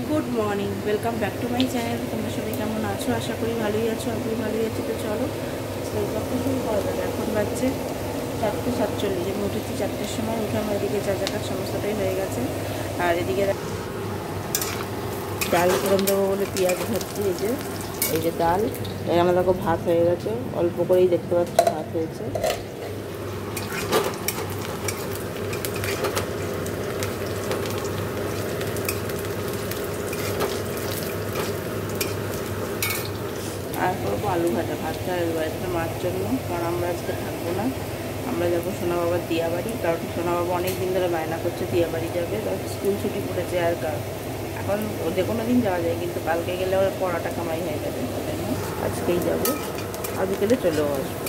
Good morning, welcome back to my channel. তোমরা সবাই কেমন আছো? আশা করি ভালোই আছো। আমি ভালোই আছি। তো চলো ব্লগটা শুরু করা যাবে। এখন বাজছে 4:47। আমি উঠেছি 4টের সময়। উঠে আমার এদিকে যা জায়গা সমস্তটাই হয়ে গেছে। আর এদিকে ডাল ফোড়ন দেবো বলে পেঁয়াজ ভাজছি। এই যে ডাল, আমার দেখো ভাত হয়ে গেছে। অল্প করেই দেখতে পাচ্ছ ভাত হয়েছে। আর করবো আলু ভাজা। ভাতটা বাড়িতে মার জন্য, কারণ আমরা আজকে থাকবো না। আমরা যাবো সোনা বাবার দিয়া বাড়ি। কারণ সোনা বাবা অনেক দিন ধরে বায়না করছে দিয়া বাড়ি যাবে। স্কুল ছুটি পড়েছে আর এখন যে কোনো দিন যাওয়া যায়, কিন্তু কালকে গেলে ওর পড়াটা কামাই হয়ে যাবে। ওই জন্য আজকেই যাবো, আর বিকেলে চলেও আসবো।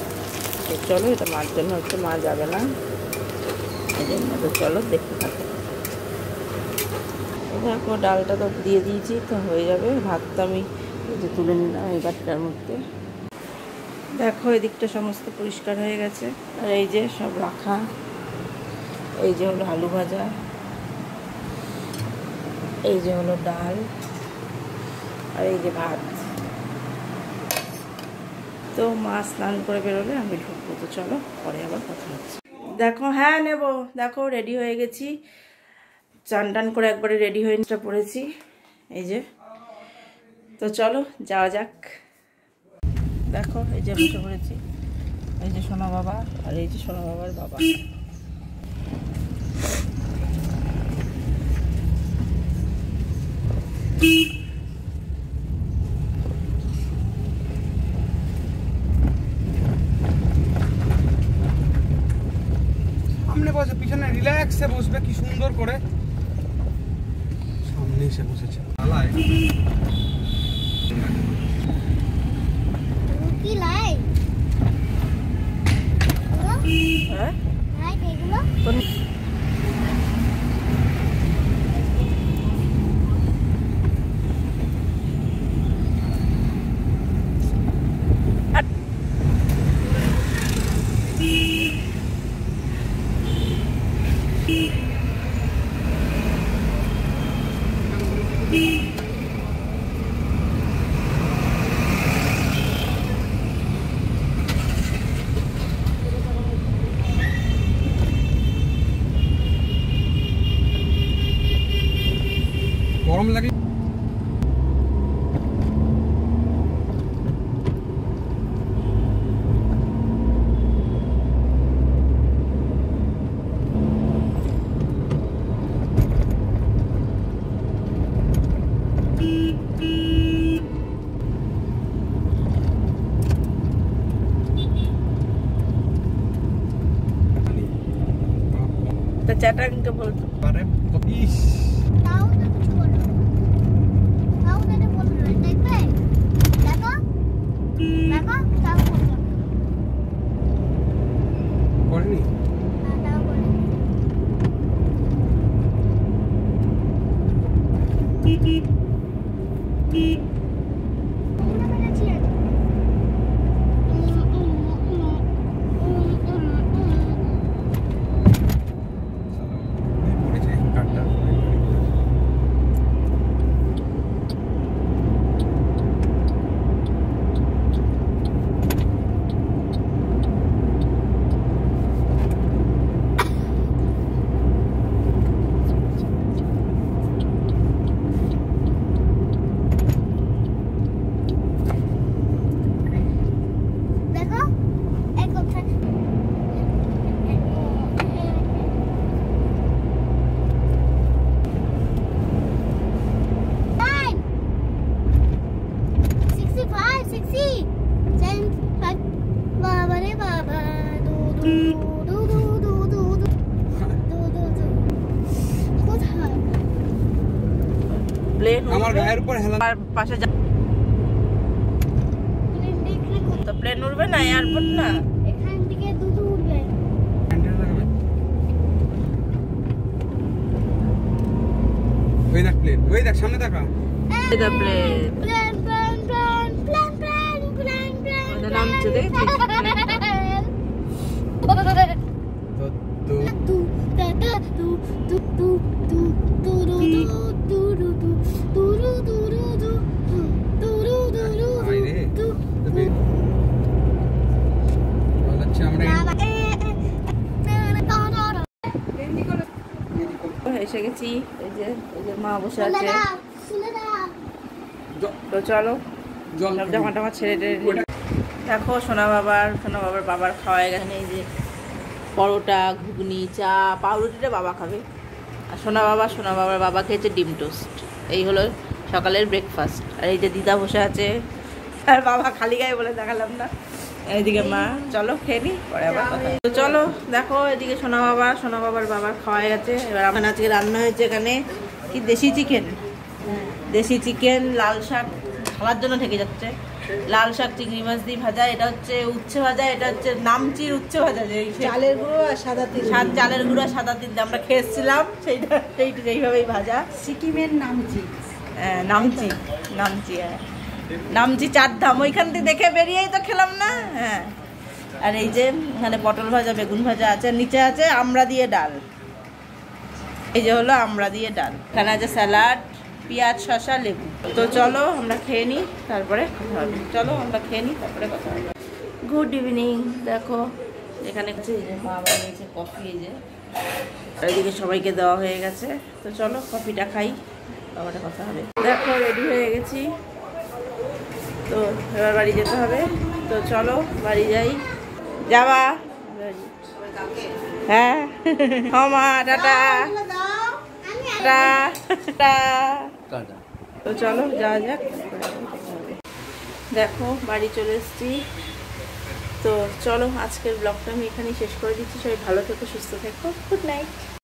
তো চলো, এটা মার জন্য হচ্ছে, মা যাবে না এই জন্য। তো চলো দেখতে থাকো। দেখো ডালটা তো দিয়ে দিয়েছি, তো হয়ে যাবে। ভাতটা আমি এই যে তুলে নিলাম এই বাটিটার মধ্যে। দেখো এদিকটা সমস্ত পরিষ্কার হয়ে গেছে। আর এই যে সব রাখা, এই যে হলো আলু ভাজা, এই যে হলো ডাল, আর এই যে ভাত। তো মা স্নান করে বেরোলে আমি ঢুকবো। তো চলো পরে আবার কথা হচ্ছে। দেখো, হ্যাঁ নেব। দেখো রেডি হয়ে গেছি, চান টান করে একবারে রেডি হয়ে পড়েছি এই যে। তো চলো যাওয়া যাক। দেখো এই যে বসে পড়েছি, এই যে সোনা বাবা, আর এই যে সোনা বাবার বাবা। সামনে বসে, পিছনে রিল্যাক্সে বসবে, কি সুন্দর করে সামনে এসে বসেছে। কি লাই? হ্যাঁ লাই এগুলো? গরম লাগে। তো চ্যাটাংকে বলতো আরে ইস, তাও তো কিছু বলো। তাও তো বলো না, দেখবে? দেখো দেখো, তাও বলো। করেনি। না, তাও বলো। পড়েছে কাটটা। দেখো এক কথা। Time 65 60 75 বাবা রে বাবা দু দু দু দু দু দু দু দু দু দু কোথায় প্লেন আমার গায়ের উপর হেলা। পাশে প্লেন দেখলে তো প্লেন উঠবে না, এয়ারপোর্ট না। এখান থেকে দুটো উঠবে। হ্যান্ডেল লাগাবে। ওই দেখ প্লেন, ওই দেখ সামনে দেখা। এটা plane plane plane plane plane plane plane plane ওদের নামছে দেখছিস? তো তু তু তু তু তু তু তু তু তু তু এসে গেছি। এই যে মা বসে শুনে আছে। দাও, শুনে দাও। তো চলো জল সব জামা টামা ছেড়ে দেখো সোনা বাবার খাওয়া হয়ে গেছে। এই যে পরোটা, ঘুগনি, চা, পাউরুটিটা বাবা খাবে। আর সোনা বাবার বাবা খেয়েছে ডিম টোস্ট। এই হলো সকালের ব্রেকফাস্ট। আর এই যে দিদা বসে আছে, আর বাবা খালি গায়ে বলে দেখালাম না। এইদিকে মা, চলো খেয়ে নি পরে আবার কথা হবে। তো চলো দেখো এদিকে সোনা বাবার খাওয়া হয়ে গেছে। এবার আমার আজকে রান্না হয়েছে এখানে কি দেশি চিকেন, লাল শাক খাওয়ার জন্য থেকে যাচ্ছে, লাল শাক চিংড়ি মাছ দিয়ে ভাজা, এটা হচ্ছে উচ্ছে ভাজা, এটা হচ্ছে নামচির উচ্ছে ভাজা, যে চালের গুঁড়ো আর সাদা তিল, চালের গুঁড়ো আর সাদা তিল আমরা খেয়েছিলাম সেইভাবেই ভাজা। সিকিমের নামচি। হ্যাঁ নামচি 4 ধাম, ওইখান থেকে দেখে বেরিয়েই তো খেলাম না। হ্যাঁ, আর এই যে এখানে পটল ভাজা, বেগুন ভাজা আছে, নিচে আছে আমড়া দিয়ে ডাল। এই যে হলো আমড়া দিয়ে ডাল, এখানে আছে স্যালাড, পেঁয়াজ, শসা, লেবু। তো চলো আমরা খেয়ে নিই, তারপরে কথা হবে। কথা হবে। Good evening. দেখো এখানে এই যে মা বানিয়েছে কফি, এই যে এদিকে সবাইকে দেওয়া হয়ে গেছে। তো চলো কফিটা খাই, বাবাটা কথা হবে। দেখো রেডি হয়ে গেছি, তো এবার বাড়ি যেতে হবে। তো চলো বাড়ি যাই। যাবা? হ্যাঁ মা, টাটা টাটা। তো চলো যাওয়া যাক। দেখো বাড়ি চলে এসেছি। তো চলো আজকের ব্লগটা আমি এখানেই শেষ করে দিচ্ছি। সবাই ভালো থেকো, সুস্থ থেকো। Good night.